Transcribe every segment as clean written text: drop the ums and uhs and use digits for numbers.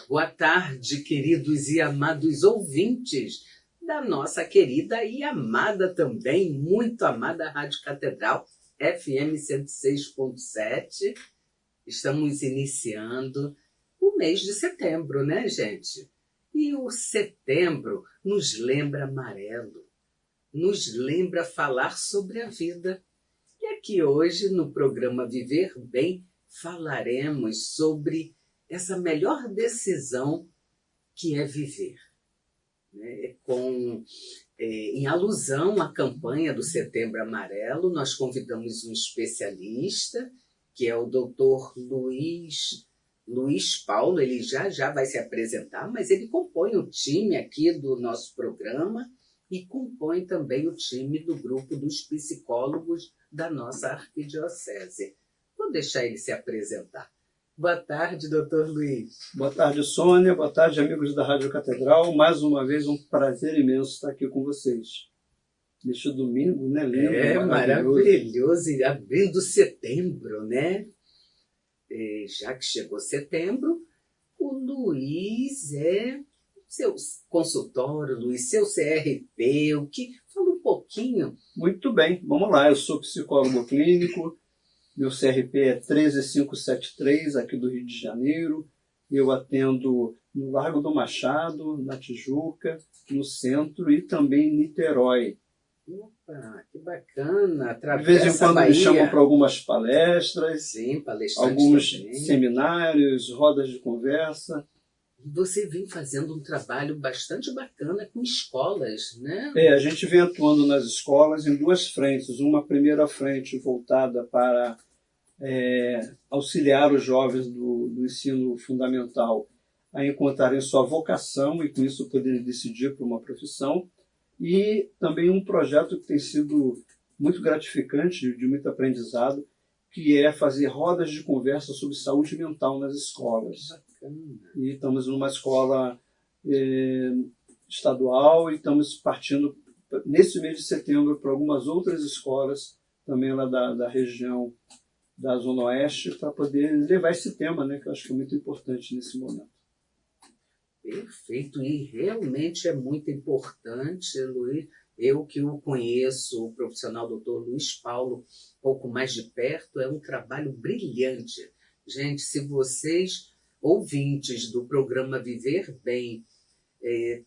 Boa tarde, queridos e amados ouvintes da nossa querida e amada também, muito amada Rádio Catedral, FM 106.7. Estamos iniciando o mês de setembro, né, gente? E o setembro nos lembra amarelo, nos lembra falar sobre a vida. E aqui hoje, no programa Viver Bem, falaremos sobre essa melhor decisão que é viver. Né? Em alusão à campanha do Setembro Amarelo, nós convidamos um especialista, que é o Dr. Luiz Paulo. Ele já vai se apresentar, mas ele compõe o time aqui do nosso programa e compõe também o time do grupo dos psicólogos da nossa arquidiocese. Vou deixar ele se apresentar. Boa tarde, doutor Luiz. Boa tarde, Sônia. Boa tarde, amigos da Rádio Catedral. Mais uma vez, um prazer imenso estar aqui com vocês. Neste domingo, né? Lindo, maravilhoso. E abrindo setembro, né? Já que chegou setembro, o Luiz seu consultório, Luiz, seu CRP, fala um pouquinho. Muito bem, vamos lá. Eu sou psicólogo clínico. Meu CRP é 13573, aqui do Rio de Janeiro. Eu atendo no Largo do Machado, na Tijuca, no centro e também em Niterói. Opa, que bacana! De vez em quando me chamam para algumas palestras, sim, palestrantes alguns também. Seminários, rodas de conversa. Você vem fazendo um trabalho bastante bacana com escolas, né? A gente vem atuando nas escolas em duas frentes. Uma primeira frente voltada para auxiliar os jovens do ensino fundamental a encontrarem sua vocação e com isso poderem decidir por uma profissão. E também um projeto que tem sido muito gratificante, de muito aprendizado, que é fazer rodas de conversa sobre saúde mental nas escolas. E estamos numa escola estadual e estamos partindo, nesse mês de setembro, para algumas outras escolas, também lá da região da Zona Oeste, para poder levar esse tema, né, que eu acho que é muito importante nesse momento. Perfeito, e realmente é muito importante, Luiz. Eu que o conheço, o profissional Dr. Luiz Paulo, um pouco mais de perto, é um trabalho brilhante. Gente, se vocês, ouvintes do programa Viver Bem,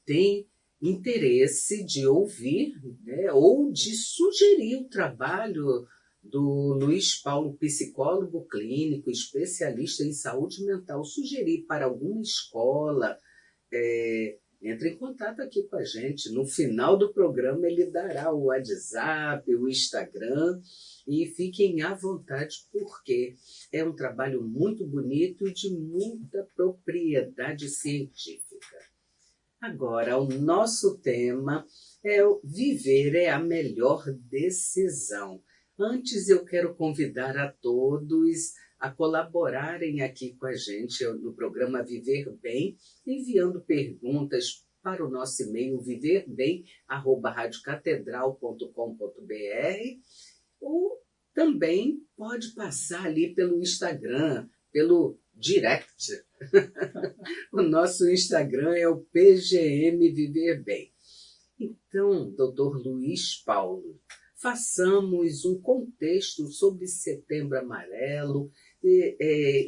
têm interesse de ouvir, né, ou de sugerir o trabalho do Luiz Paulo, psicólogo clínico, especialista em saúde mental, sugerir para alguma escola, entre em contato aqui com a gente. No final do programa ele dará o WhatsApp, o Instagram, e fiquem à vontade, porque é um trabalho muito bonito e de muita propriedade científica. Agora, o nosso tema é o viver é a melhor decisão. Antes eu quero convidar a todos a colaborarem aqui com a gente no programa Viver Bem, enviando perguntas para o nosso e-mail viverbem@radiocatedral.com.br, ou também pode passar ali pelo Instagram, pelo direct. O nosso Instagram é o PGM Viver Bem. Então, doutor Luiz Paulo, façamos um contexto sobre Setembro Amarelo,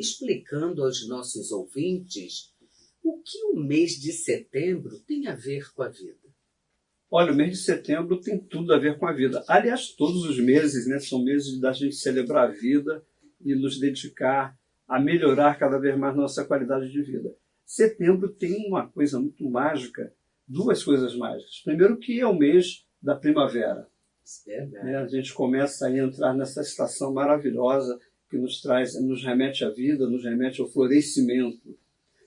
explicando aos nossos ouvintes o que o mês de setembro tem a ver com a vida. Olha, o mês de setembro tem tudo a ver com a vida. Aliás, todos os meses, né, são meses da gente celebrar a vida e nos dedicar a melhorar cada vez mais nossa qualidade de vida. Setembro tem uma coisa muito mágica, duas coisas mágicas. Primeiro, que é o mês da primavera. A gente começa a entrar nessa estação maravilhosa que nos remete à vida, nos remete ao florescimento.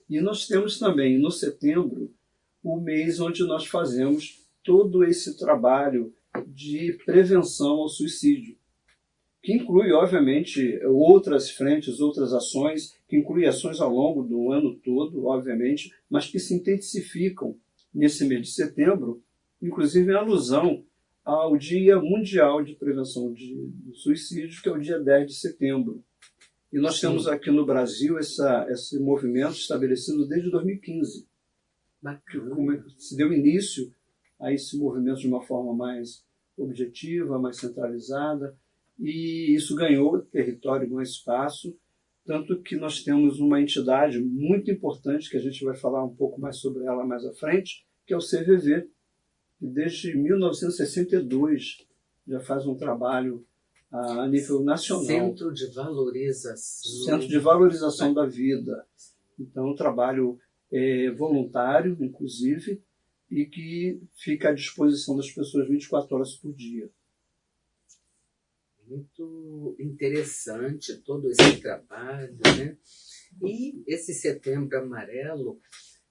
E nós temos também, no setembro, o mês onde nós fazemos todo esse trabalho de prevenção ao suicídio, que inclui, obviamente, outras frentes, outras ações, que inclui ações ao longo do ano todo, obviamente, mas que se intensificam nesse mês de setembro, inclusive em alusão ao Dia Mundial de Prevenção do Suicídio, que é o dia 10 de setembro. E nós temos aqui no Brasil esse movimento estabelecido desde 2015. Bacana. Se deu início a esse movimento de uma forma mais objetiva, mais centralizada, e isso ganhou território, ganhou espaço, tanto que nós temos uma entidade muito importante, que a gente vai falar um pouco mais sobre ela mais à frente, que é o CVV, que desde 1962 já faz um trabalho a nível nacional. Centro de Valorização. Centro de Valorização da Vida. Então, um trabalho voluntário, inclusive, e que fica à disposição das pessoas 24 horas por dia. Muito interessante todo esse trabalho, né? E esse Setembro Amarelo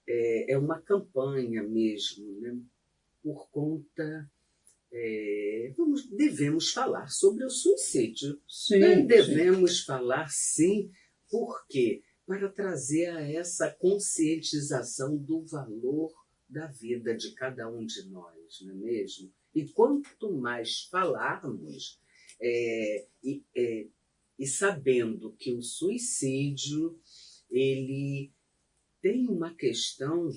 é uma campanha mesmo, né? Por conta... devemos falar sobre o suicídio. Sim, devemos falar, sim, porque para trazer a essa conscientização do valor da vida de cada um de nós, não é mesmo? E quanto mais falarmos, e sabendo que o suicídio ele tem uma questão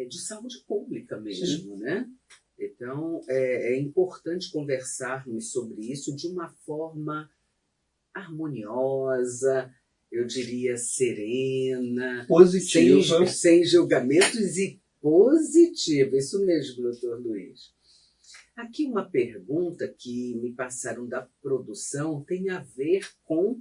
de saúde pública mesmo, sim, né? Então, é importante conversarmos sobre isso de uma forma harmoniosa, eu diria serena, positiva, sem julgamentos e positiva. Isso mesmo, doutor Luiz. Aqui uma pergunta que me passaram da produção tem a ver com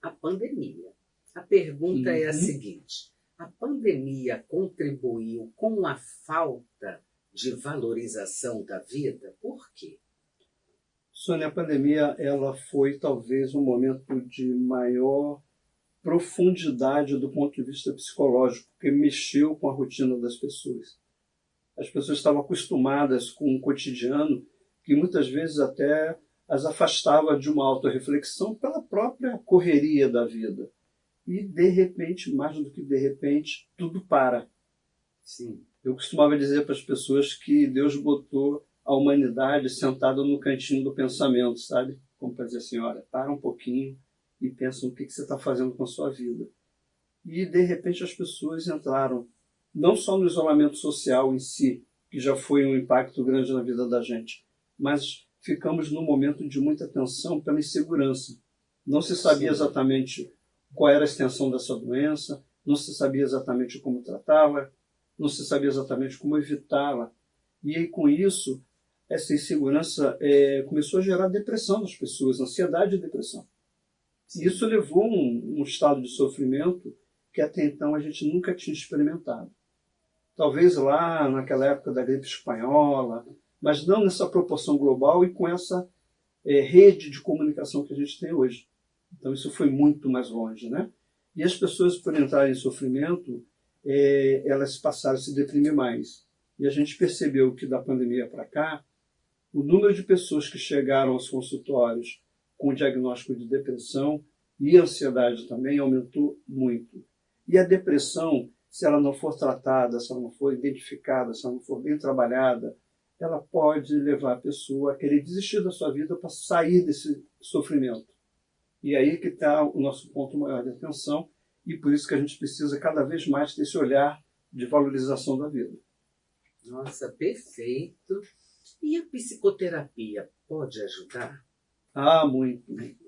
a pandemia. A pergunta é a seguinte: a pandemia contribuiu com a falta de valorização da vida? Por quê? Sônia, a pandemia ela foi talvez um momento de maior profundidade do ponto de vista psicológico, porque mexeu com a rotina das pessoas. As pessoas estavam acostumadas com um cotidiano que muitas vezes até as afastava de uma autorreflexão pela própria correria da vida. E, de repente, mais do que de repente, tudo para. Sim. Eu costumava dizer para as pessoas que Deus botou a humanidade sentada no cantinho do pensamento, sabe? Como para dizer assim, olha, para um pouquinho e pensa no que você está fazendo com a sua vida. E, de repente, as pessoas entraram não só no isolamento social em si, que já foi um impacto grande na vida da gente, mas ficamos num momento de muita tensão pela insegurança. Não se sabia exatamente qual era a extensão dessa doença, não se sabia exatamente como tratá-la, não se sabia exatamente como evitá-la. E aí, com isso, essa insegurança começou a gerar depressão nas pessoas, ansiedade e depressão. E isso levou a um estado de sofrimento que até então a gente nunca tinha experimentado. Talvez lá naquela época da gripe espanhola, mas não nessa proporção global e com essa rede de comunicação que a gente tem hoje. Então isso foi muito mais longe, né? E as pessoas, por entrarem em sofrimento, elas passaram a se deprimir mais. E a gente percebeu que da pandemia para cá, o número de pessoas que chegaram aos consultórios com diagnóstico de depressão e ansiedade também aumentou muito. E a depressão, se ela não for tratada, se ela não for identificada, se ela não for bem trabalhada, ela pode levar a pessoa a querer desistir da sua vida para sair desse sofrimento. E aí que está o nosso ponto maior de atenção, e por isso que a gente precisa cada vez mais ter esse olhar de valorização da vida. Nossa, perfeito. E a psicoterapia pode ajudar? Ah, muito, muito.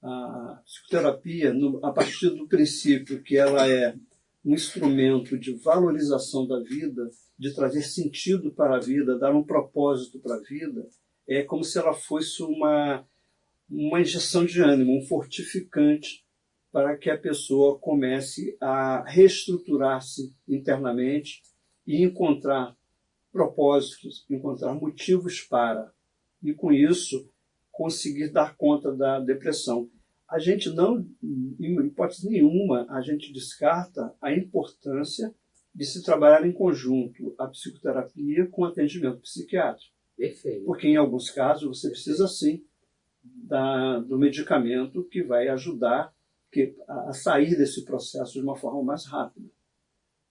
A psicoterapia, a partir do princípio que ela é um instrumento de valorização da vida, de trazer sentido para a vida, dar um propósito para a vida, é como se ela fosse uma injeção de ânimo, um fortificante para que a pessoa comece a reestruturar-se internamente e encontrar propósitos, encontrar motivos para, e com isso conseguir dar conta da depressão. A gente não, em hipótese nenhuma, a gente descarta a importância de se trabalhar em conjunto a psicoterapia com atendimento psiquiátrico. Perfeito. Porque em alguns casos você precisa sim do medicamento que vai ajudar a sair desse processo de uma forma mais rápida.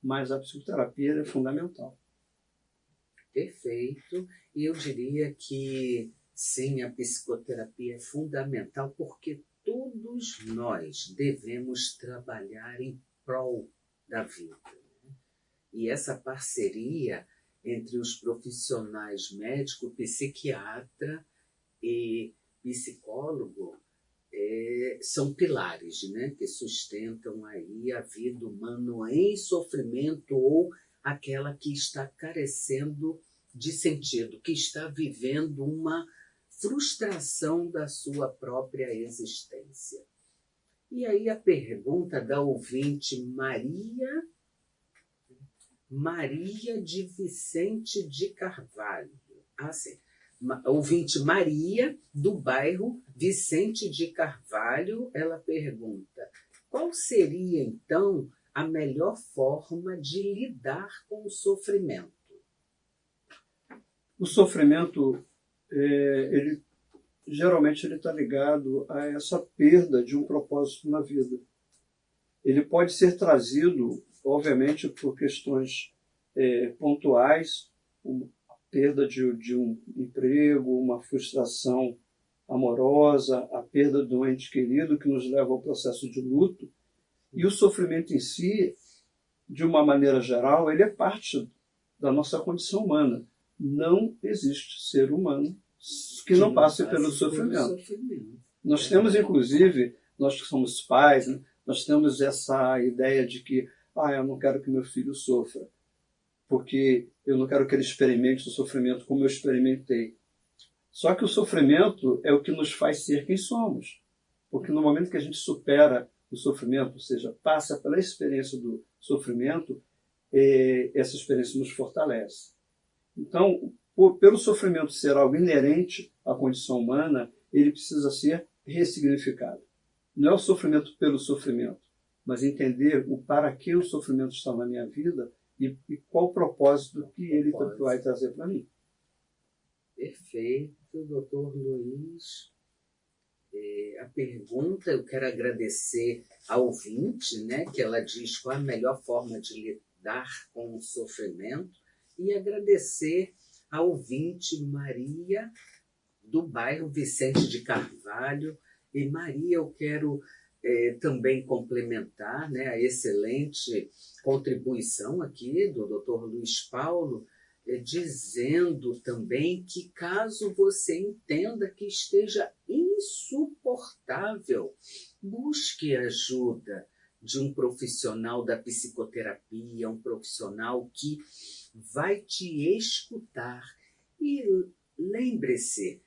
Mas a psicoterapia é fundamental. Perfeito. E eu diria que sim, a psicoterapia é fundamental porque todos nós devemos trabalhar em prol da vida. E essa parceria entre os profissionais médico, psiquiatra e psicólogo são pilares, né, que sustentam aí a vida humana em sofrimento ou aquela que está carecendo de sentido, que está vivendo uma frustração da sua própria existência. E aí a pergunta da ouvinte Maria de Vicente de Carvalho. Sim. Ouvinte Maria, do bairro Vicente de Carvalho, ela pergunta: qual seria, então, a melhor forma de lidar com o sofrimento? O sofrimento, geralmente, ele está ligado a essa perda de um propósito na vida. Ele pode ser trazido, obviamente, por questões pontuais, a perda de um emprego, uma frustração amorosa, a perda de um ente querido que nos leva ao processo de luto. E o sofrimento em si, de uma maneira geral, ele é parte da nossa condição humana. Não existe ser humano que não passe pelo sofrimento. Nós temos, inclusive, nós que somos pais, né, nós temos essa ideia de que eu não quero que meu filho sofra, porque eu não quero que ele experimente o sofrimento como eu experimentei. Só que o sofrimento é o que nos faz ser quem somos. Porque no momento que a gente supera o sofrimento, ou seja, passa pela experiência do sofrimento, essa experiência nos fortalece. Então, pelo sofrimento ser algo inerente à condição humana, ele precisa ser ressignificado. Não é o sofrimento pelo sofrimento, mas entender o para que o sofrimento está na minha vida e qual o propósito que ele vai trazer para mim. Perfeito, doutor Luiz. A pergunta, eu quero agradecer ao ouvinte, né, que ela diz qual a melhor forma de lidar com o sofrimento, e agradecer ao ouvinte Maria, do bairro Vicente de Carvalho. E Maria, eu quero também complementar, né, a excelente contribuição aqui do Dr. Luiz Paulo, dizendo também que caso você entenda que esteja insuportável, busque ajuda de um profissional da psicoterapia, um profissional que vai te escutar. E lembre-se,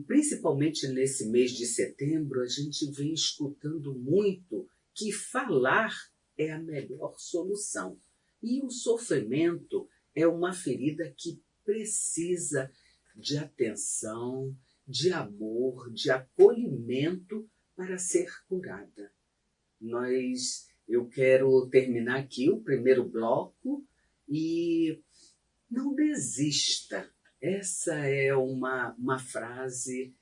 principalmente nesse mês de setembro, a gente vem escutando muito que falar é a melhor solução. E o sofrimento é uma ferida que precisa de atenção, de amor, de acolhimento para ser curada. Eu quero terminar aqui o primeiro bloco e não desista. Essa é uma frase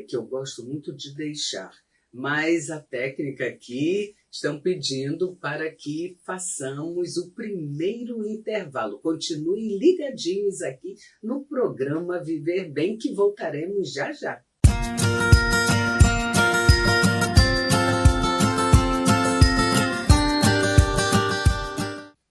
que eu gosto muito de deixar. Mas a técnica aqui estão pedindo para que façamos o primeiro intervalo. Continuem ligadinhos aqui no programa Viver Bem, que voltaremos já já.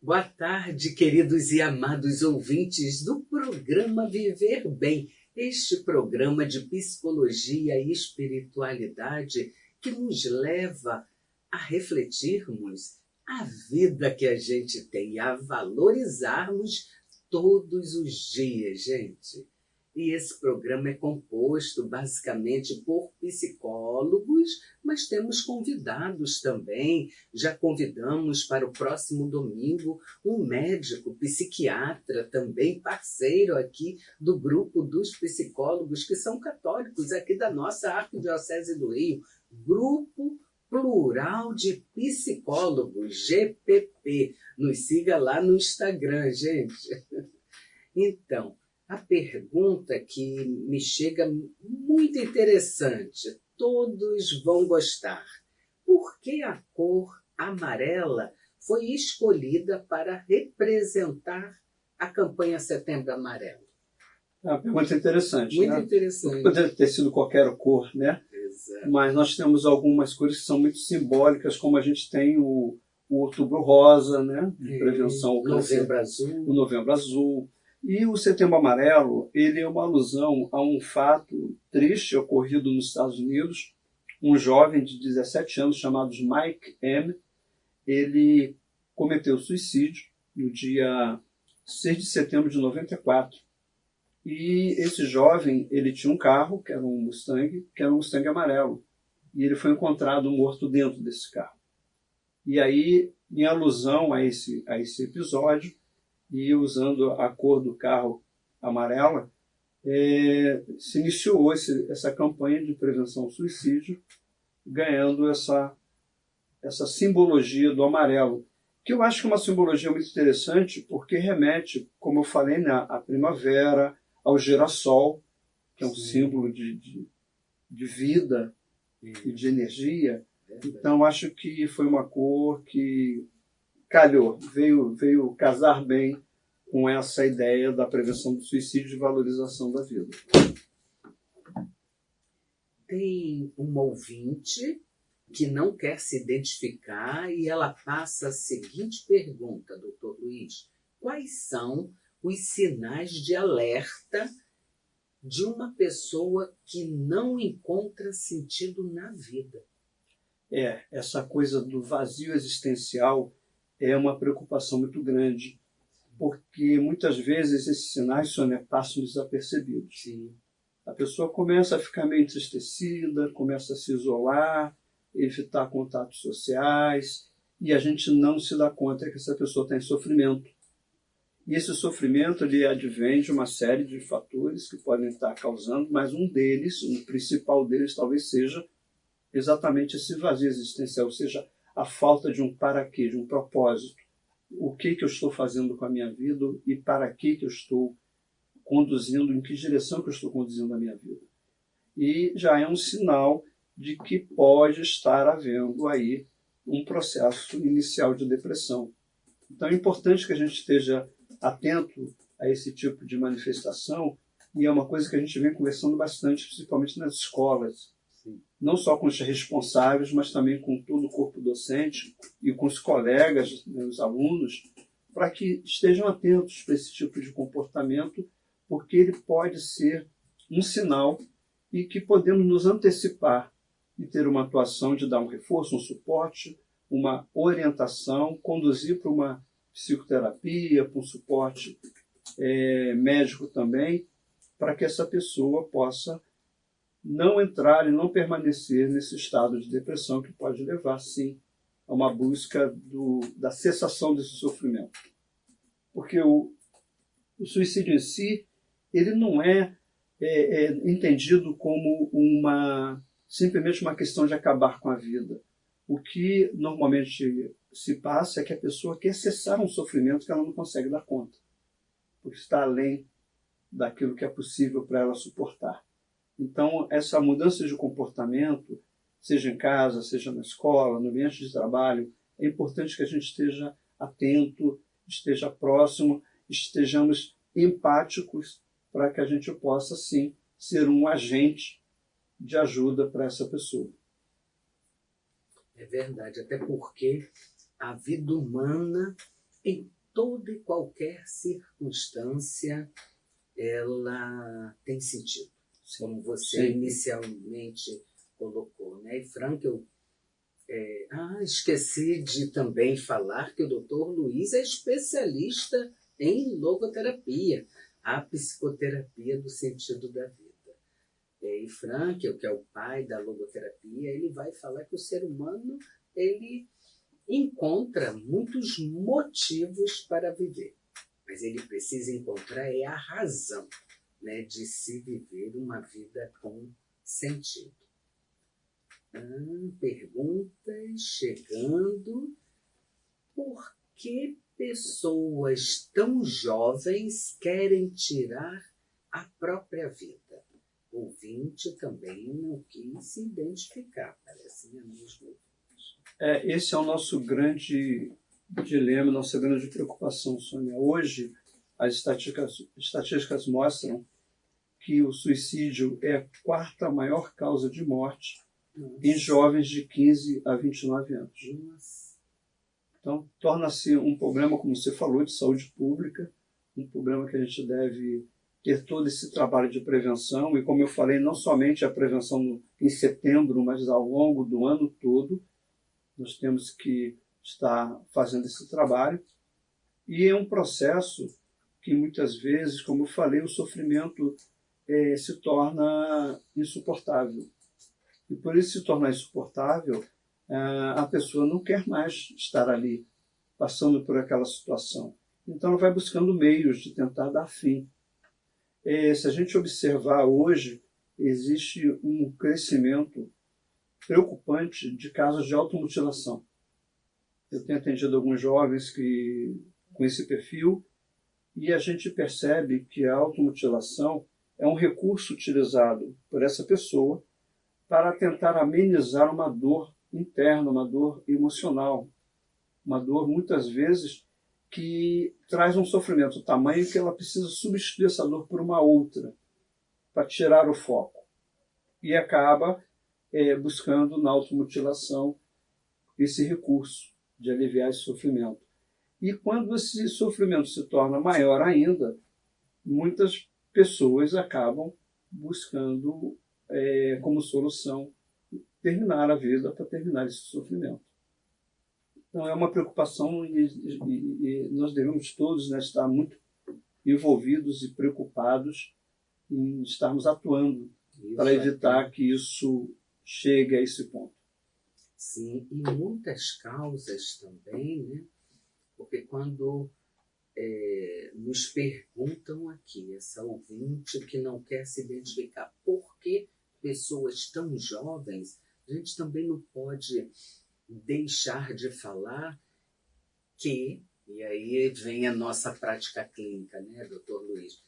Boa tarde, queridos e amados ouvintes do programa Viver Bem, este programa de psicologia e espiritualidade que nos leva a refletirmos a vida que a gente tem, a valorizarmos todos os dias, gente. E esse programa é composto basicamente por psicólogos, mas temos convidados também. Já convidamos para o próximo domingo um médico psiquiatra, também parceiro aqui do grupo dos psicólogos que são católicos aqui da nossa Arquidiocese do Rio, Grupo Plural de Psicólogos, GPP. Nos siga lá no Instagram, gente. Então, a pergunta que me chega muito interessante, todos vão gostar. Por que a cor amarela foi escolhida para representar a campanha Setembro Amarelo? É uma pergunta interessante. Muito né? interessante. Poderia ter sido qualquer cor, né? Exato. mas nós temos algumas coisas que são muito simbólicas, como a gente tem o Outubro Rosa, né, de prevenção ao câncer, Novembro Azul. o Novembro Azul. E o Setembro Amarelo, ele é uma alusão a um fato triste ocorrido nos Estados Unidos. Um jovem de 17 anos chamado Mike M., ele cometeu suicídio no dia 6 de setembro de 94. E esse jovem, ele tinha um carro, que era um Mustang amarelo. E ele foi encontrado morto dentro desse carro. E aí, em alusão a esse episódio, e usando a cor do carro amarela, se iniciou essa campanha de prevenção ao suicídio, ganhando essa simbologia do amarelo, que eu acho que é uma simbologia muito interessante, porque remete, como eu falei, né, à primavera, ao girassol, que é um símbolo de vida e de energia. Então, acho que foi uma cor que calhou, veio casar bem com essa ideia da prevenção do suicídio e valorização da vida. Tem uma ouvinte que não quer se identificar e ela passa a seguinte pergunta, doutor Luiz: quais são os sinais de alerta de uma pessoa que não encontra sentido na vida? Essa coisa do vazio existencial é uma preocupação muito grande, porque muitas vezes esses sinais passam desapercebidos. Sim. A pessoa começa a ficar meio entristecida, começa a se isolar, evitar contatos sociais, e a gente não se dá conta que essa pessoa está em sofrimento. E esse sofrimento ele advém de uma série de fatores que podem estar causando, mas um principal deles talvez seja exatamente esse vazio existencial, ou seja, a falta de um para quê, de um propósito. O que eu estou fazendo com a minha vida e para que eu estou conduzindo, em que direção que eu estou conduzindo a minha vida. E já é um sinal de que pode estar havendo aí um processo inicial de depressão. Então é importante que a gente esteja atento a esse tipo de manifestação, e é uma coisa que a gente vem conversando bastante, principalmente nas escolas. Sim. Não só com os responsáveis, mas também com todo o corpo docente e com os colegas, né, os alunos, para que estejam atentos para esse tipo de comportamento, porque ele pode ser um sinal e que podemos nos antecipar e ter uma atuação de dar um reforço, um suporte, uma orientação, conduzir para uma psicoterapia, para um suporte médico também, para que essa pessoa possa não entrar e não permanecer nesse estado de depressão que pode levar, sim, a uma busca da cessação desse sofrimento. Porque o suicídio em si, ele não é entendido como simplesmente uma questão de acabar com a vida. O que normalmente se passa é que a pessoa quer cessar um sofrimento que ela não consegue dar conta, porque está além daquilo que é possível para ela suportar. Então, essa mudança de comportamento, seja em casa, seja na escola, no ambiente de trabalho, é importante que a gente esteja atento, esteja próximo, estejamos empáticos para que a gente possa, sim, ser um agente de ajuda para essa pessoa. É verdade, até porque a vida humana, em toda e qualquer circunstância, ela tem sentido, como você Sim. inicialmente colocou, né? E Frankl, esqueci de também falar que o Dr. Luiz é especialista em logoterapia, a psicoterapia do sentido da vida. E Frankl, que é o pai da logoterapia, ele vai falar que o ser humano ele encontra muitos motivos para viver, mas ele precisa encontrar a razão, né, de se viver uma vida com sentido. Perguntas chegando. Por que pessoas tão jovens querem tirar a própria vida? O ouvinte também não quis se identificar, parece mesmo. Esse é o nosso grande dilema, nossa grande preocupação, Sônia. Hoje, as estatísticas mostram que o suicídio é a quarta maior causa de morte em jovens de 15 a 29 anos. Nossa. Então, torna-se um problema, como você falou, de saúde pública, um problema que a gente deve ter todo esse trabalho de prevenção, e como eu falei, não somente a prevenção em setembro, mas ao longo do ano todo, nós temos que estar fazendo esse trabalho. E é um processo que muitas vezes, como eu falei, o sofrimento se torna insuportável. E por isso se tornar insuportável, a pessoa não quer mais estar ali, passando por aquela situação. Então ela vai buscando meios de tentar dar fim. Se a gente observar hoje, existe um crescimento preocupante de casos de automutilação. Eu tenho atendido alguns jovens com esse perfil, e a gente percebe que a automutilação é um recurso utilizado por essa pessoa para tentar amenizar uma dor interna, uma dor emocional, uma dor muitas vezes que traz um sofrimento tamanho que ela precisa substituir essa dor por uma outra, para tirar o foco. E acaba buscando na automutilação esse recurso de aliviar esse sofrimento. E quando esse sofrimento se torna maior ainda, muitas pessoas acabam buscando como solução terminar a vida para terminar esse sofrimento. Então é uma preocupação e nós devemos todos, né, estar muito envolvidos e preocupados em estarmos atuando para evitar que isso chegue a esse ponto. Sim, e muitas causas também, né? Porque quando nos perguntam aqui, essa ouvinte que não quer se identificar, por que pessoas tão jovens, a gente também não pode deixar de falar que, e aí vem a nossa prática clínica, né, doutor Luiz?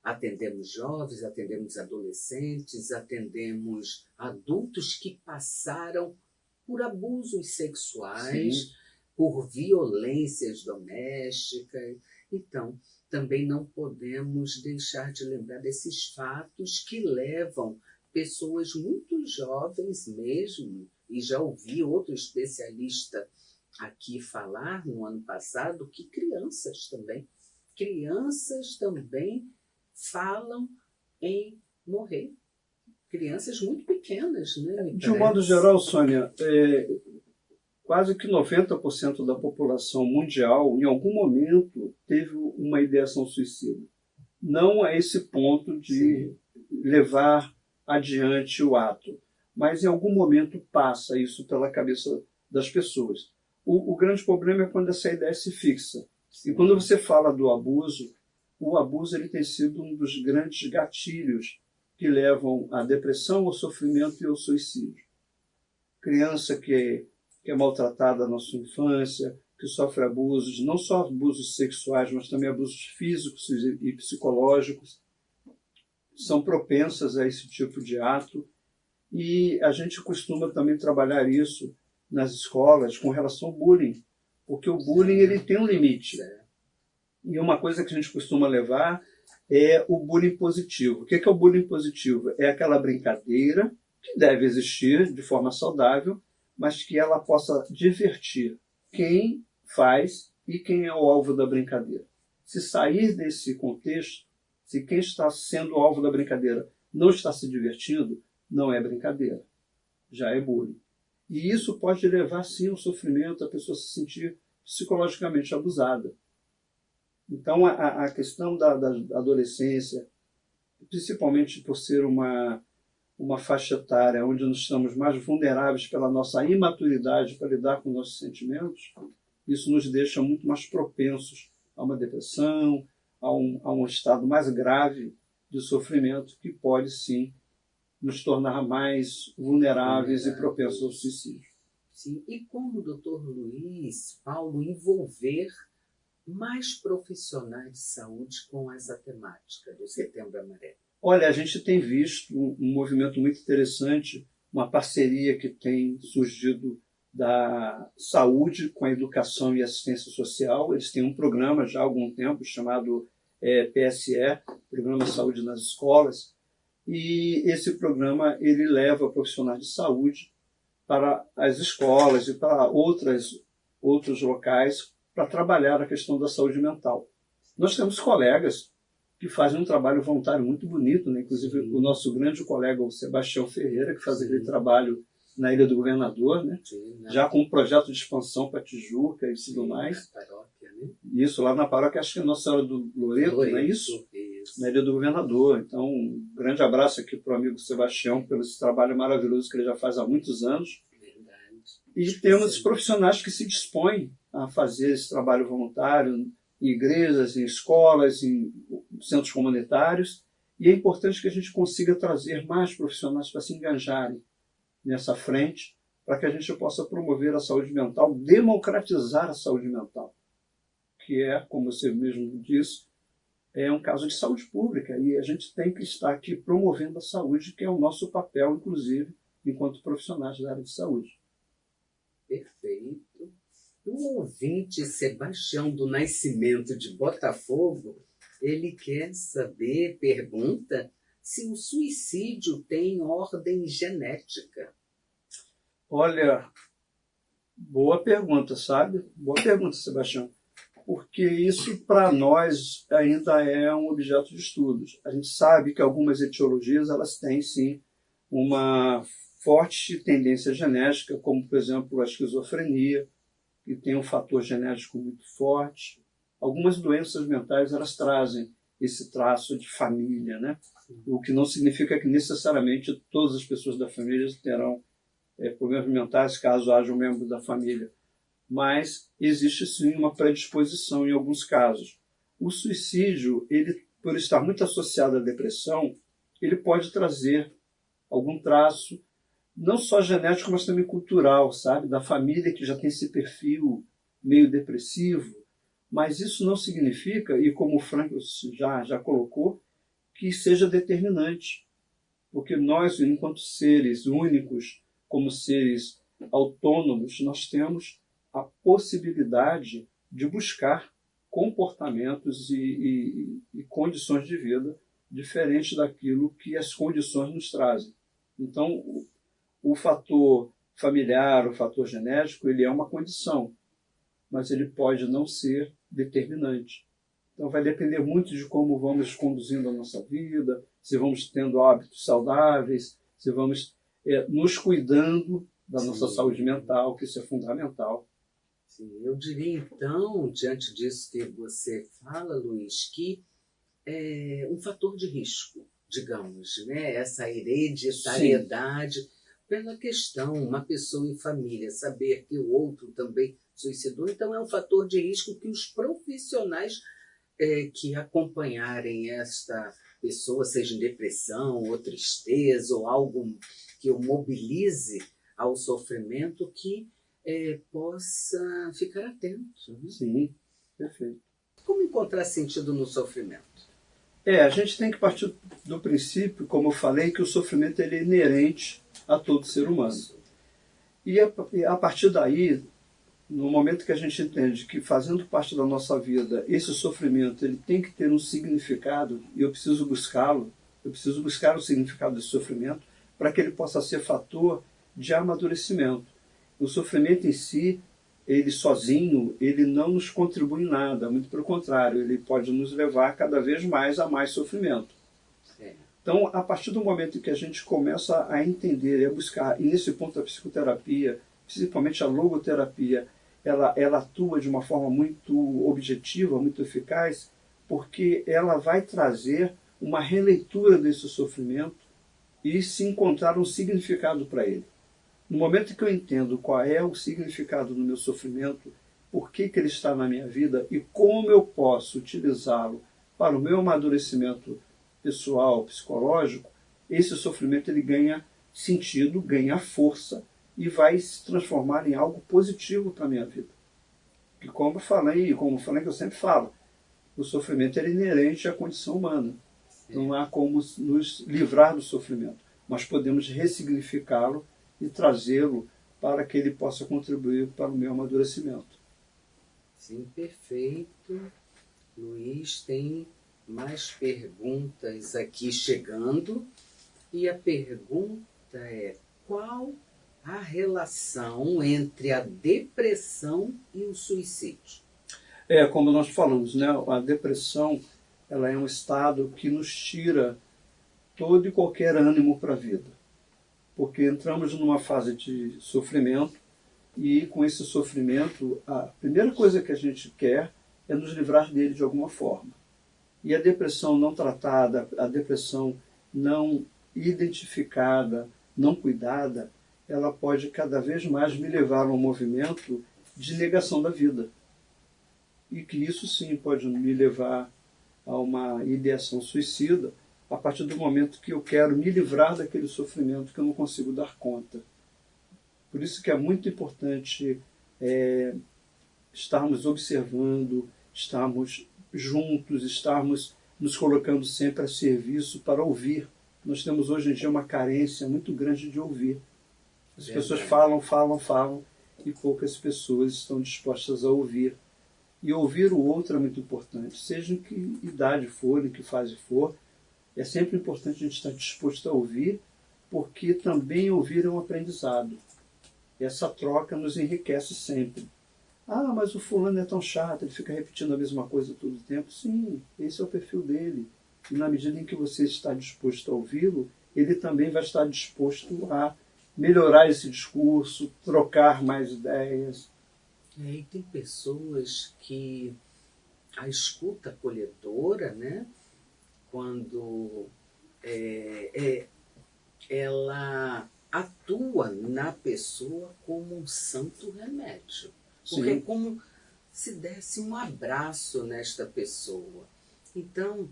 Atendemos jovens, atendemos adolescentes, atendemos adultos que passaram por abusos sexuais, sim, por violências domésticas. Então, também não podemos deixar de lembrar desses fatos que levam pessoas muito jovens mesmo, e já ouvi outro especialista aqui falar no ano passado que crianças também falam em morrer. Crianças muito pequenas, né? De um modo geral, Sônia, quase que 90% da população mundial, em algum momento, teve uma ideação suicida. Não a esse ponto de levar adiante o ato, mas em algum momento passa isso pela cabeça das pessoas. O grande problema é quando essa ideia se fixa. E quando você fala do abuso, o abuso ele tem sido um dos grandes gatilhos que levam à depressão, ao sofrimento e ao suicídio. Criança que é maltratada na sua infância, que sofre abusos, não só abusos sexuais, mas também abusos físicos e psicológicos, são propensas a esse tipo de ato. E a gente costuma também trabalhar isso nas escolas com relação ao bullying, porque o bullying ele tem um limite. E uma coisa que a gente costuma levar é o bullying positivo. O que é o bullying positivo? É aquela brincadeira que deve existir de forma saudável, mas que ela possa divertir quem faz e quem é o alvo da brincadeira. Se sair desse contexto, se quem está sendo o alvo da brincadeira não está se divertindo, não é brincadeira, já é bullying. E isso pode levar, sim, ao sofrimento, a pessoa se sentir psicologicamente abusada. Então, a questão da adolescência, principalmente por ser uma faixa etária onde nós estamos mais vulneráveis pela nossa imaturidade para lidar com nossos sentimentos, isso nos deixa muito mais propensos a uma depressão, a um estado mais grave de sofrimento que pode, sim, nos tornar mais vulneráveis e propensos ao suicídio. Sim. E como o doutor Luiz Paulo envolver mais profissionais de saúde com essa temática do Setembro Amarelo? Olha, a gente tem visto um movimento muito interessante, uma parceria que tem surgido da saúde com a educação e assistência social. Eles têm um programa já há algum tempo chamado PSE, Programa Saúde nas Escolas, E esse programa ele leva profissionais de saúde para as escolas e para outros locais para trabalhar a questão da saúde mental. Nós temos colegas que fazem um trabalho voluntário muito bonito, né? Inclusive o nosso grande colega, o Sebastião Ferreira, que faz aquele trabalho na Ilha do Governador, né? Já com um projeto de expansão para Tijuca e tudo mais. Paróquia, né? Isso, lá na paróquia, acho que é Nossa Senhora do Loreto, não é isso? Na Ilha do Governador. Então, um grande abraço aqui para o amigo Sebastião pelo esse trabalho maravilhoso que ele já faz há muitos anos. Verdade. E temos profissionais que se dispõem a fazer esse trabalho voluntário em igrejas, em escolas, em centros comunitários. E é importante que a gente consiga trazer mais profissionais para se engajarem nessa frente, para que a gente possa promover a saúde mental, democratizar a saúde mental, que é, como você mesmo disse, é um caso de saúde pública, e a gente tem que estar aqui promovendo a saúde, que é o nosso papel, inclusive, enquanto profissionais da área de saúde. Perfeito. O ouvinte Sebastião do Nascimento de Botafogo, ele quer saber, pergunta, se o suicídio tem ordem genética. Olha, boa pergunta, sabe? Boa pergunta, Sebastião. Porque isso, para nós, ainda é um objeto de estudos. A gente sabe que algumas etiologias elas têm, sim, uma forte tendência genética, como, por exemplo, a esquizofrenia, que tem um fator genético muito forte. Algumas doenças mentais elas trazem esse traço de família, né? O que não significa que necessariamente todas as pessoas da família terão problemas mentais caso haja um membro da família. Mas existe sim uma predisposição em alguns casos. O suicídio, ele, por estar muito associado à depressão, ele pode trazer algum traço, não só genético, mas também cultural, sabe? Da família que já tem esse perfil meio depressivo. Mas isso não significa, e como o Frank já colocou, que seja determinante. Porque nós, enquanto seres únicos, como seres autônomos, nós temos a possibilidade de buscar comportamentos e condições de vida diferentes daquilo que as condições nos trazem. Então, o fator familiar, o fator genético, ele é uma condição, mas ele pode não ser determinante. Então, vai depender muito de como vamos conduzindo a nossa vida, se vamos tendo hábitos saudáveis, se vamos nos cuidando da nossa saúde mental, que isso é fundamental. Sim, eu diria, então, diante disso que você fala, Luiz, que é um fator de risco, digamos, né? Essa hereditariedade. Sim. Pela questão, uma pessoa em família saber que o outro também suicidou, então é um fator de risco que os profissionais que acompanharem esta pessoa, seja em depressão, ou tristeza, ou algo que o mobilize ao sofrimento, que possa ficar atento. Né? Sim, perfeito. Como encontrar sentido no sofrimento? A gente tem que partir do princípio, como eu falei, que o sofrimento ele é inerente a todo ser humano. E a partir daí, no momento que a gente entende que fazendo parte da nossa vida, esse sofrimento ele tem que ter um significado, e eu preciso buscá-lo, eu preciso buscar o significado desse sofrimento para que ele possa ser fator de amadurecimento. O sofrimento em si, ele sozinho, ele não nos contribui em nada, muito pelo contrário, ele pode nos levar cada vez mais a mais sofrimento. Então, a partir do momento em que a gente começa a entender e a buscar, e nesse ponto a psicoterapia, principalmente a logoterapia, ela atua de uma forma muito objetiva, muito eficaz, porque ela vai trazer uma releitura desse sofrimento e se encontrar um significado para ele. No momento que eu entendo qual é o significado do meu sofrimento, por que ele está na minha vida e como eu posso utilizá-lo para o meu amadurecimento pessoal, psicológico, esse sofrimento ele ganha sentido, ganha força e vai se transformar em algo positivo para a minha vida. E como eu falei que eu sempre falo, o sofrimento é inerente à condição humana. Não há como nos livrar do sofrimento, mas podemos ressignificá-lo e trazê-lo para que ele possa contribuir para o meu amadurecimento. Sim, perfeito. Luiz, tem mais perguntas aqui chegando. E a pergunta é: qual a relação entre a depressão e o suicídio? Como nós falamos, né? A depressão, ela é um estado que nos tira todo e qualquer ânimo para a vida. Porque entramos numa fase de sofrimento e com esse sofrimento, a primeira coisa que a gente quer é nos livrar dele de alguma forma. E a depressão não tratada, a depressão não identificada, não cuidada, ela pode cada vez mais me levar a um movimento de negação da vida. E que isso sim pode me levar a uma ideação suicida a partir do momento que eu quero me livrar daquele sofrimento que eu não consigo dar conta. Por isso que é muito importante estarmos observando, estarmos juntos, estarmos nos colocando sempre a serviço para ouvir. Nós temos hoje em dia uma carência muito grande de ouvir. As pessoas falam e poucas pessoas estão dispostas a ouvir. E ouvir o outro é muito importante, seja em que idade for, em que fase for. É sempre importante a gente estar disposto a ouvir, porque também ouvir é um aprendizado. Essa troca nos enriquece sempre. Ah, mas o fulano é tão chato, ele fica repetindo a mesma coisa todo o tempo. Sim, esse é o perfil dele. E na medida em que você está disposto a ouvi-lo, ele também vai estar disposto a melhorar esse discurso, trocar mais ideias. E tem pessoas que a escuta acolhedora, né, quando ela atua na pessoa como um santo remédio. Porque é como se desse um abraço nesta pessoa. Então,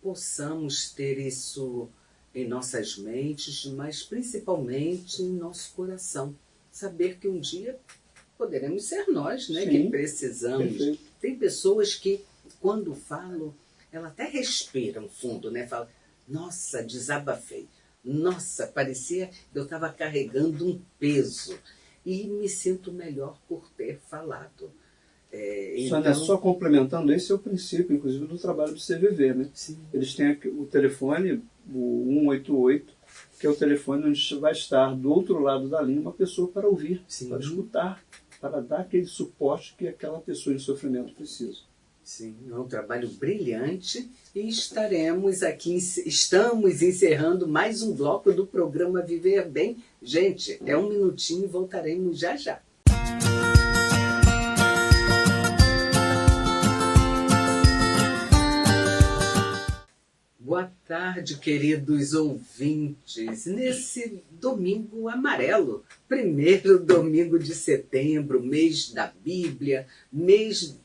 possamos ter isso em nossas mentes, mas principalmente em nosso coração. Saber que um dia poderemos ser nós, né, que precisamos. Perfeito. Tem pessoas que, quando falam, ela até respiram fundo, né? Fala: nossa, desabafei. Nossa, parecia que eu estava carregando um peso. E me sinto melhor por ter falado. Sônia, só complementando, esse é o princípio, inclusive, do trabalho do CVV, né? Sim. Eles têm o telefone, o 188, que é o telefone onde vai estar do outro lado da linha uma pessoa para ouvir, Sim. para escutar, para dar aquele suporte que aquela pessoa em sofrimento precisa. Sim, é um trabalho brilhante e estamos encerrando mais um bloco do programa Viver Bem. Gente, é um minutinho e voltaremos já já. Boa tarde, queridos ouvintes. Nesse domingo amarelo, primeiro domingo de setembro, mês da Bíblia, mês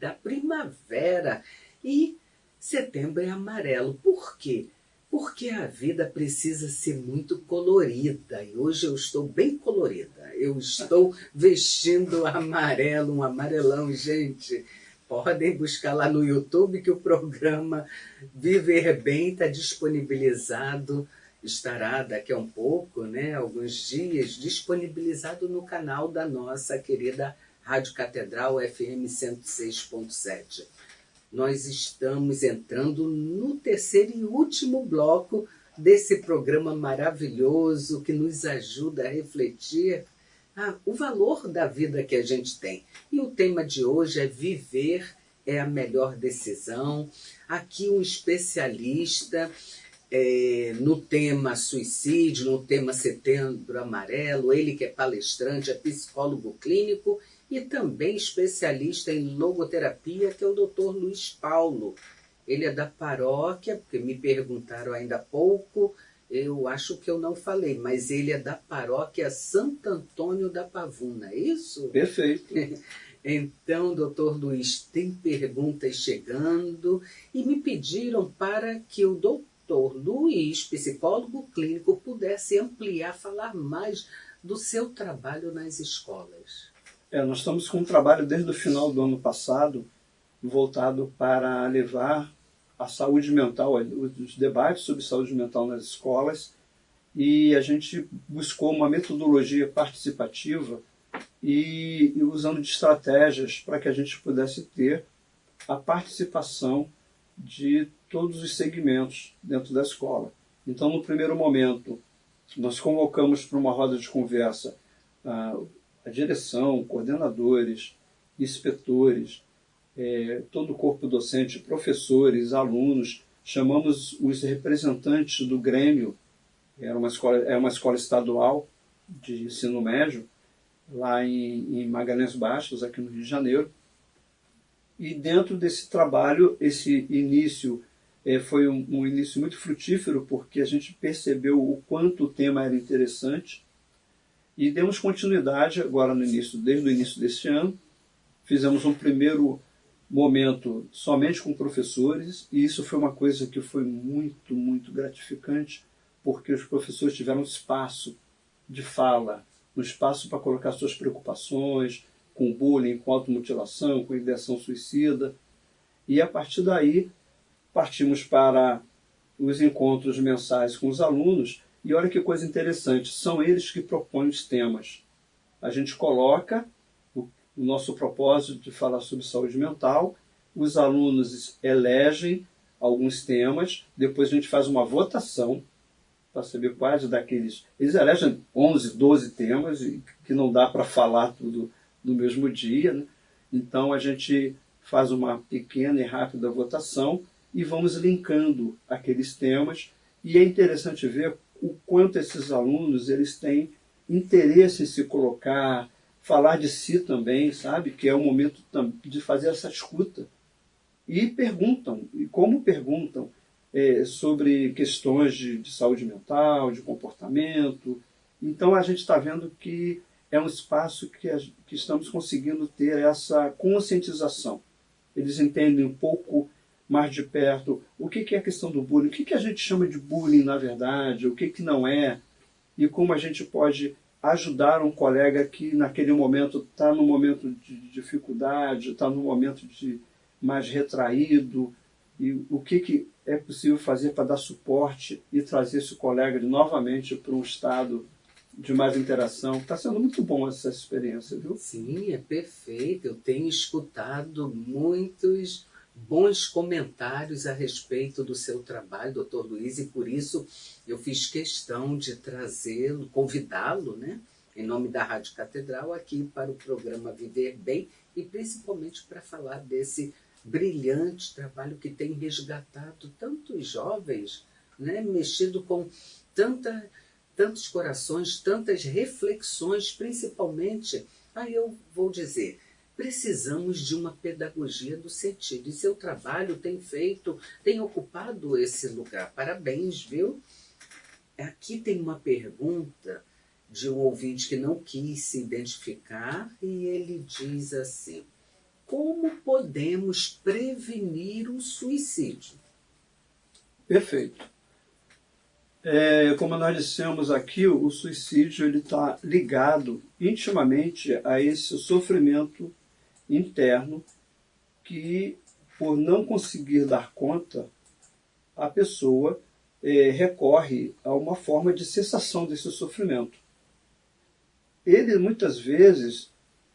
da primavera, e setembro é amarelo. Por quê? Porque a vida precisa ser muito colorida, e hoje eu estou bem colorida. Eu estou vestindo amarelo, um amarelão, gente. Podem buscar lá no YouTube que o programa Viver Bem está disponibilizado, estará daqui a um pouco, né, alguns dias, disponibilizado no canal da nossa querida Rádio Catedral FM 106.7. Nós estamos entrando no terceiro e último bloco desse programa maravilhoso que nos ajuda a refletir o valor da vida que a gente tem. E o tema de hoje é viver é a melhor decisão. Aqui um especialista no tema suicídio, no tema Setembro Amarelo, ele que é palestrante, é psicólogo clínico e também especialista em logoterapia, que é o Dr. Luiz Paulo. Ele é da paróquia, porque me perguntaram ainda há pouco, eu acho que eu não falei, mas ele é da paróquia Santo Antônio da Pavuna, é isso? Perfeito. Então, doutor Luiz, tem perguntas chegando e me pediram para que o doutor Luiz, psicólogo clínico, pudesse ampliar, falar mais do seu trabalho nas escolas. Nós estamos com um trabalho desde o final do ano passado, voltado para levar a saúde mental, os debates sobre saúde mental nas escolas, e a gente buscou uma metodologia participativa e usando de estratégias para que a gente pudesse ter a participação de todos os segmentos dentro da escola. Então, no primeiro momento, nós convocamos para uma roda de conversa a direção, coordenadores, inspetores, todo o corpo docente, professores, alunos, chamamos os representantes do Grêmio, era uma escola estadual de ensino médio, lá em Magalhães Baixos, aqui no Rio de Janeiro. E dentro desse trabalho, esse início foi um início muito frutífero, porque a gente percebeu o quanto o tema era interessante e demos continuidade agora desde o início deste ano. Fizemos um primeiro momento somente com professores, e isso foi uma coisa que foi muito, muito gratificante, porque os professores tiveram espaço de fala, um espaço para colocar suas preocupações com bullying, com automutilação, com ideação suicida. E a partir daí partimos para os encontros mensais com os alunos, e olha que coisa interessante, são eles que propõem os temas. A gente coloca o nosso propósito de falar sobre saúde mental, os alunos elegem alguns temas, depois a gente faz uma votação para saber quais daqueles. Eles elegem 11, 12 temas, que não dá para falar tudo no mesmo dia, né? Então a gente faz uma pequena e rápida votação e vamos linkando aqueles temas, e é interessante ver o quanto esses alunos eles têm interesse em se colocar, falar de si também, sabe? Que é o momento de fazer essa escuta. E perguntam, e como perguntam, sobre questões de saúde mental, de comportamento. Então a gente está vendo que é um espaço que estamos conseguindo ter essa conscientização. Eles entendem um pouco mais de perto o que é a questão do bullying, o que a gente chama de bullying na verdade, o que não é, e como a gente pode ajudar um colega que naquele momento está num momento de dificuldade, está num momento mais retraído, e o que é possível fazer para dar suporte e trazer esse colega novamente para um estado de mais interação. Está sendo muito bom essa experiência, viu? Sim, é perfeito. Eu tenho escutado muitos bons comentários a respeito do seu trabalho, doutor Luiz, e por isso eu fiz questão de trazê-lo, convidá-lo, né, em nome da Rádio Catedral, aqui para o programa Viver Bem, e principalmente para falar desse brilhante trabalho que tem resgatado tantos jovens, né, mexido com tantos corações, tantas reflexões, principalmente, eu vou dizer, precisamos de uma pedagogia do sentido. E seu trabalho tem ocupado esse lugar. Parabéns, viu? Aqui tem uma pergunta de um ouvinte que não quis se identificar, e ele diz assim: como podemos prevenir o suicídio? Perfeito. Como nós dissemos aqui, o suicídio está ligado intimamente a esse sofrimento interno que, por não conseguir dar conta, a pessoa recorre a uma forma de cessação desse sofrimento. Ele, muitas vezes,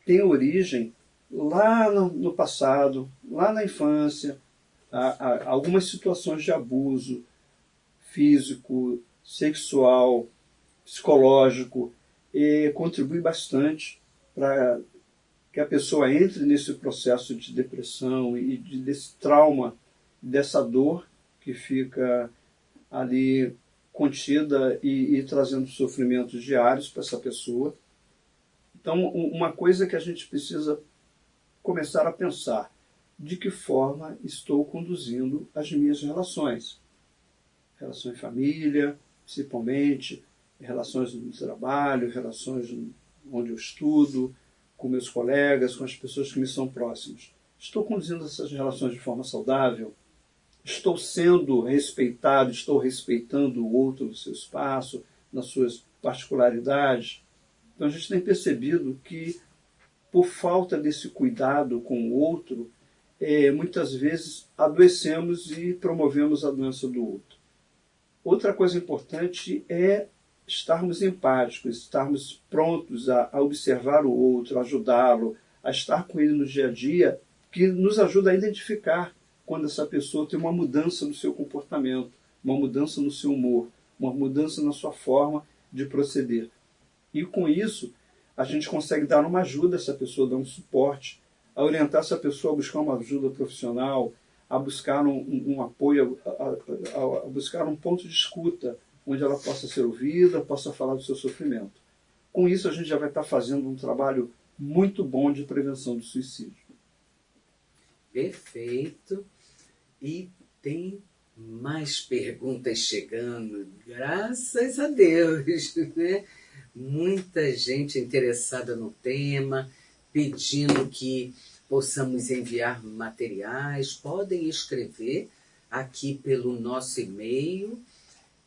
tem origem lá no passado, lá na infância, algumas situações de abuso físico, sexual, psicológico, e contribui bastante para que a pessoa entre nesse processo de depressão e desse trauma, dessa dor que fica ali contida e trazendo sofrimentos diários para essa pessoa. Então, uma coisa que a gente precisa começar a pensar: de que forma estou conduzindo as minhas relações? Relações de família, principalmente, relações no trabalho, relações onde eu estudo, com meus colegas, com as pessoas que me são próximas. Estou conduzindo essas relações de forma saudável? Estou sendo respeitado, estou respeitando o outro no seu espaço, nas suas particularidades? Então a gente tem percebido que, por falta desse cuidado com o outro, muitas vezes adoecemos e promovemos a doença do outro. Outra coisa importante é estarmos empáticos, estarmos prontos a observar o outro, a ajudá-lo, a estar com ele no dia a dia, que nos ajuda a identificar quando essa pessoa tem uma mudança no seu comportamento, uma mudança no seu humor, uma mudança na sua forma de proceder. E com isso, a gente consegue dar uma ajuda a essa pessoa, dar um suporte, a orientar essa pessoa a buscar uma ajuda profissional, a buscar um apoio, a buscar um ponto de escuta, onde ela possa ser ouvida, possa falar do seu sofrimento. Com isso, a gente já vai estar fazendo um trabalho muito bom de prevenção do suicídio. Perfeito. E tem mais perguntas chegando, graças a Deus, né? Muita gente interessada no tema, pedindo que possamos enviar materiais. Podem escrever aqui pelo nosso e-mail,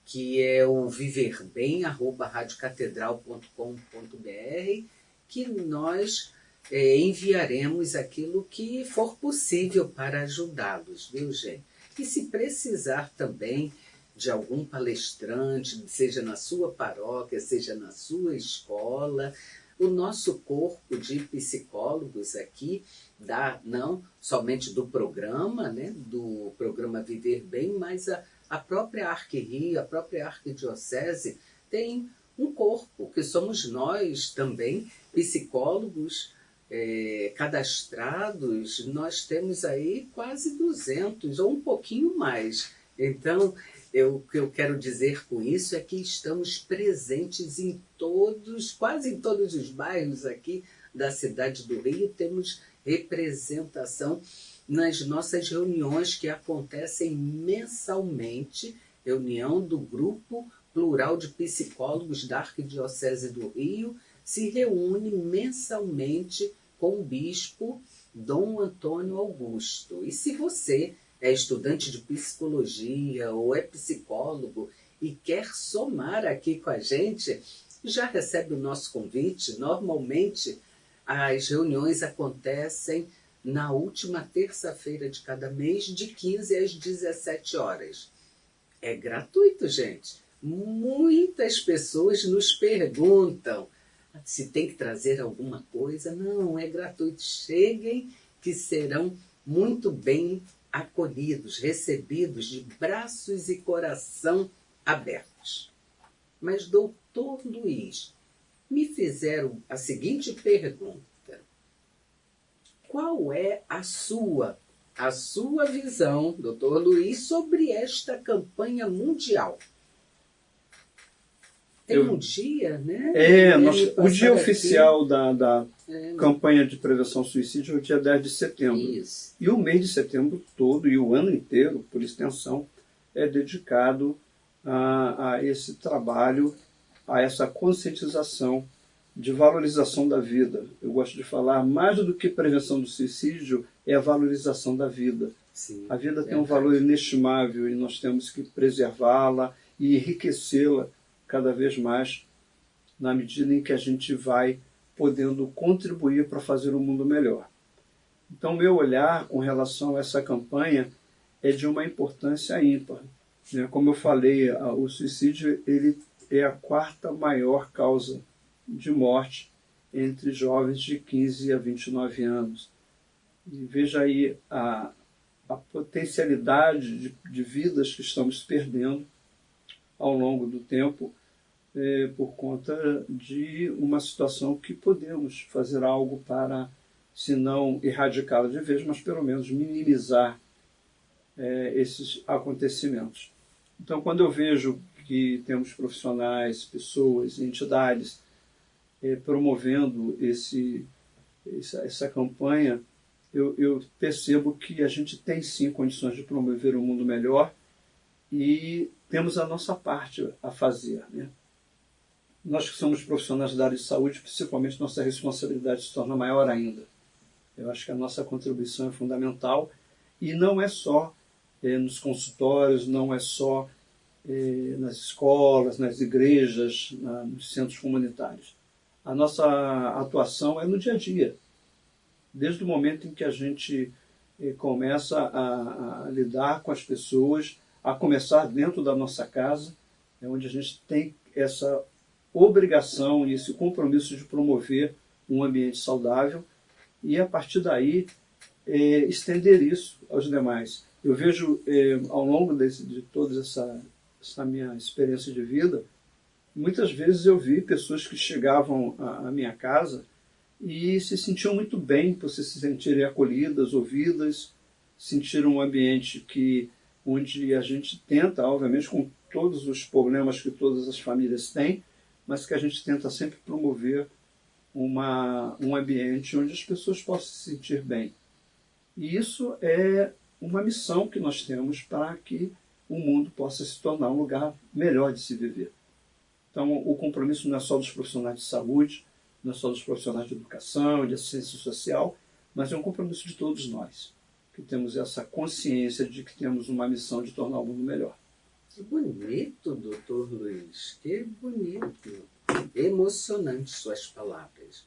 que é o viverbem@radiocatedral.com.br, que nós enviaremos aquilo que for possível para ajudá-los, viu, gente? E se precisar também de algum palestrante, seja na sua paróquia, seja na sua escola, o nosso corpo de psicólogos aqui, não somente do programa, né, do programa Viver Bem, mas a própria Arquirio, a própria Arquidiocese tem um corpo, que somos nós também, psicólogos cadastrados. Nós temos aí quase 200, ou um pouquinho mais. Então, o que eu quero dizer com isso é que estamos presentes em quase em todos os bairros aqui da cidade do Rio. Temos representação nas nossas reuniões que acontecem mensalmente, reunião do Grupo Plural de Psicólogos da Arquidiocese do Rio, se reúne mensalmente com o bispo Dom Antônio Augusto. E se você é estudante de psicologia ou é psicólogo e quer somar aqui com a gente, já recebe o nosso convite. Normalmente as reuniões acontecem na última terça-feira de cada mês, de 15 às 17 horas. É gratuito, gente. Muitas pessoas nos perguntam se tem que trazer alguma coisa. Não, é gratuito. Cheguem, que serão muito bem acolhidos, recebidos de braços e coração abertos. Mas, doutor Luiz, me fizeram a seguinte pergunta: qual é a sua visão, doutor Luiz, sobre esta campanha mundial? Tem um dia, né? O dia oficial da campanha de prevenção ao suicídio é o dia 10 de setembro. Isso. E o mês de setembro todo, e o ano inteiro, por extensão, é dedicado a esse trabalho, a essa conscientização de valorização da vida. Eu gosto de falar, mais do que prevenção do suicídio, é a valorização da vida. Sim, a vida tem um valor inestimável e nós temos que preservá-la e enriquecê-la cada vez mais, na medida em que a gente vai podendo contribuir para fazer o mundo melhor. Então, meu olhar com relação a essa campanha é de uma importância ímpar. Como eu falei, o suicídio ele é a quarta maior causa de morte entre jovens de 15 a 29 anos. E veja aí a potencialidade de vidas que estamos perdendo ao longo do tempo, por conta de uma situação que podemos fazer algo para, se não erradicá-la de vez, mas pelo menos minimizar esses acontecimentos. Então, quando eu vejo que temos profissionais, pessoas, entidades promovendo essa campanha, eu percebo que a gente tem sim condições de promover um mundo melhor e temos a nossa parte a fazer, né? Nós que somos profissionais da área de saúde, principalmente, nossa responsabilidade se torna maior ainda. Eu acho que a nossa contribuição é fundamental e não é só nos consultórios, não é só nas escolas, nas igrejas, nos centros comunitários. A nossa atuação é no dia a dia. Desde o momento em que a gente começa a lidar com as pessoas, a começar dentro da nossa casa, onde a gente tem essa obrigação e esse compromisso de promover um ambiente saudável e, a partir daí, estender isso aos demais. Eu vejo, ao longo de toda essa minha experiência de vida, muitas vezes eu vi pessoas que chegavam à minha casa e se sentiam muito bem por se sentirem acolhidas, ouvidas, sentiram um ambiente onde a gente tenta, obviamente, com todos os problemas que todas as famílias têm, mas que a gente tenta sempre promover um ambiente onde as pessoas possam se sentir bem. E isso é uma missão que nós temos para que o mundo possa se tornar um lugar melhor de se viver. Então, o compromisso não é só dos profissionais de saúde, não é só dos profissionais de educação, de assistência social, mas é um compromisso de todos nós, que temos essa consciência de que temos uma missão de tornar o mundo melhor. Que bonito, doutor Luiz, que bonito. Emocionante suas palavras.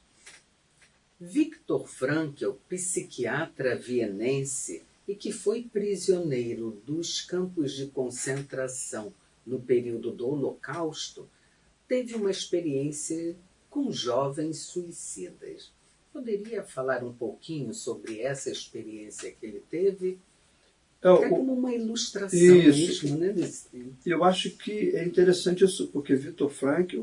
Viktor Frankl, psiquiatra vienense e que foi prisioneiro dos campos de concentração no período do Holocausto, teve uma experiência com jovens suicidas. Poderia falar um pouquinho sobre essa experiência que ele teve? É como uma ilustração mesmo, né? Eu acho que é interessante isso, porque Viktor Frankl,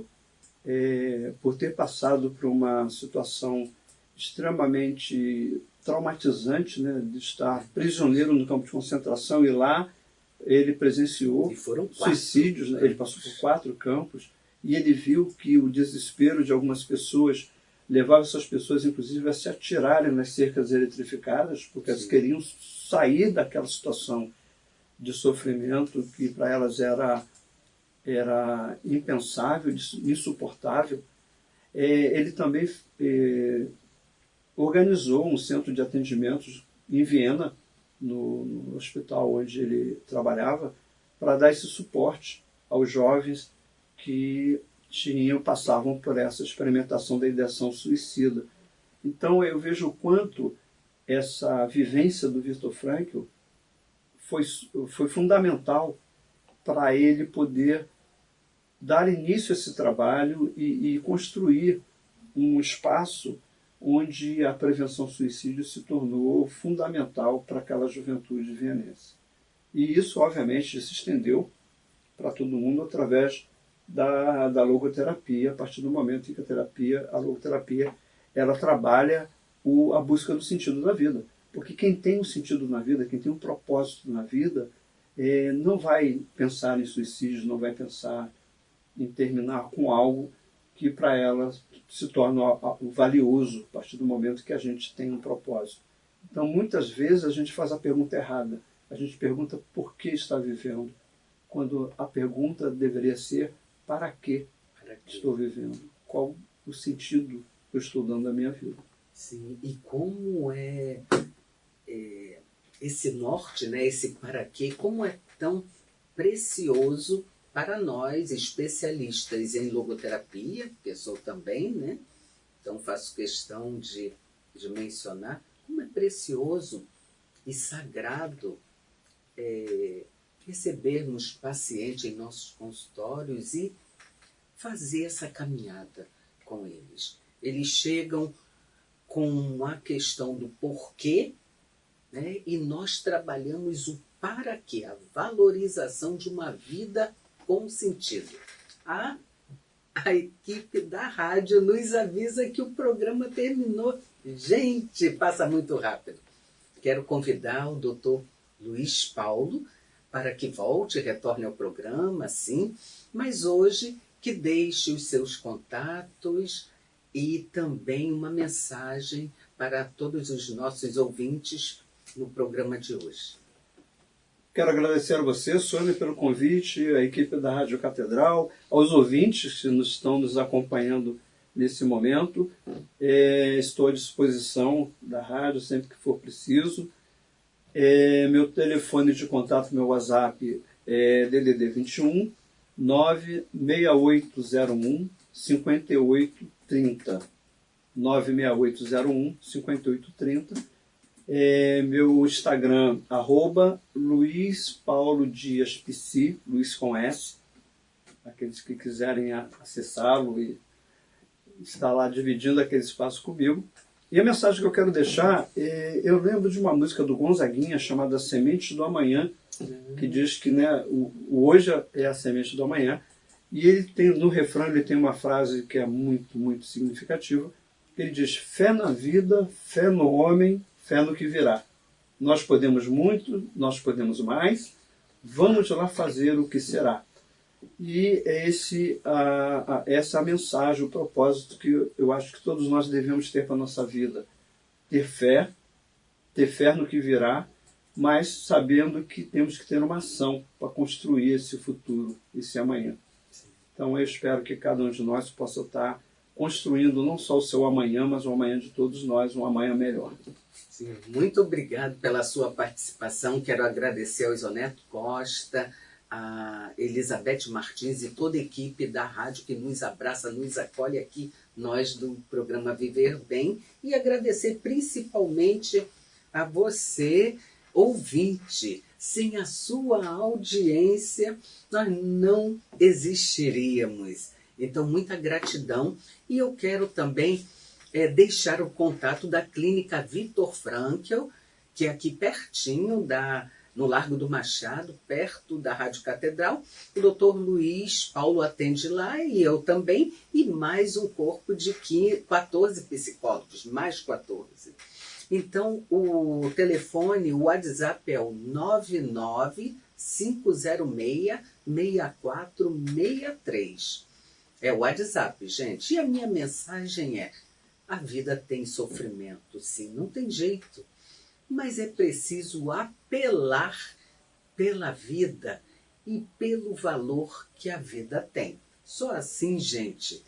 por ter passado por uma situação extremamente traumatizante, né, de estar prisioneiro no campo de concentração, e lá ele presenciou suicídios, né? Ele passou por 4 campos, e ele viu que o desespero de algumas pessoas levava essas pessoas, inclusive, a se atirarem nas cercas eletrificadas, porque elas queriam sair daquela situação de sofrimento que para elas era impensável, insuportável. Ele também organizou um centro de atendimentos em Viena, no hospital onde ele trabalhava, para dar esse suporte aos jovens que passavam por essa experimentação da ideação suicida. Então eu vejo o quanto essa vivência do Viktor Frankl foi fundamental para ele poder dar início a esse trabalho e construir um espaço onde a prevenção ao suicídio se tornou fundamental para aquela juventude vienense. E isso, obviamente, se estendeu para todo mundo através da logoterapia, a partir do momento em que a logoterapia, ela trabalha a busca do sentido da vida. Porque quem tem um sentido na vida, quem tem um propósito na vida, não vai pensar em suicídio, não vai pensar em terminar com algo que para ela se torna valioso a partir do momento que a gente tem um propósito. Então, muitas vezes a gente faz a pergunta errada. A gente pergunta por que está vivendo, quando a pergunta deveria ser para que estou vivendo? Qual o sentido que eu estou dando à minha vida? Sim, e como esse norte, né, esse para quê, como é tão precioso para nós, especialistas em logoterapia, que eu sou também, né? Então faço questão de mencionar como é precioso e sagrado recebermos pacientes em nossos consultórios e fazer essa caminhada com eles. Eles chegam com a questão do porquê, né? E nós trabalhamos o para quê, a valorização de uma vida com sentido. A equipe da rádio nos avisa que o programa terminou. Gente, passa muito rápido. Quero convidar o Dr. Luiz Paulo para que volte e retorne ao programa, sim, mas hoje que deixe os seus contatos e também uma mensagem para todos os nossos ouvintes no programa de hoje. Quero agradecer a você, Sônia, pelo convite, à equipe da Rádio Catedral, aos ouvintes que estão nos acompanhando nesse momento. Estou à disposição da rádio sempre que for preciso. Meu telefone de contato, meu WhatsApp é DDD 21 96801 5830. 96801 5830. Meu Instagram, Luiz Paulo Dias Psi, Luiz com S. Aqueles que quiserem acessá-lo e estar lá dividindo aquele espaço comigo. E a mensagem que eu quero deixar, eu lembro de uma música do Gonzaguinha chamada Semente do Amanhã, que diz que, né, o hoje é a semente do amanhã. E ele tem, no refrão ele tem uma frase que é muito, muito significativa. Ele diz: fé na vida, fé no homem, fé no que virá. Nós podemos muito, nós podemos mais, vamos lá fazer o que será. E é essa a mensagem, o propósito que eu acho que todos nós devemos ter para a nossa vida. Ter fé no que virá, mas sabendo que temos que ter uma ação para construir esse futuro, esse amanhã. Então eu espero que cada um de nós possa estar construindo não só o seu amanhã, mas o amanhã de todos nós, um amanhã melhor. Sim, muito obrigado pela sua participação. Quero agradecer ao Isoneto Costa, a Elizabeth Martins e toda a equipe da rádio que nos abraça, nos acolhe aqui, nós do programa Viver Bem, e agradecer principalmente a você, ouvinte. Sem a sua audiência, nós não existiríamos. Então, muita gratidão. E eu quero também deixar o contato da Clínica Viktor Frankl, que é aqui pertinho, no Largo do Machado, perto da Rádio Catedral. O Dr. Luiz Paulo atende lá, e eu também, e mais um corpo de 14 psicólogos, mais 14. Então, o telefone, o WhatsApp é o 99506-6463. É o WhatsApp, gente. E a minha mensagem é: a vida tem sofrimento, sim, não tem jeito. Mas é preciso apelar pela vida e pelo valor que a vida tem. Só assim, gente,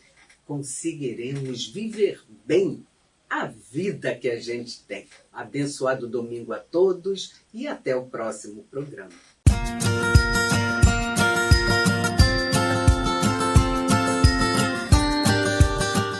conseguiremos viver bem a vida que a gente tem. Abençoado domingo a todos e até o próximo programa.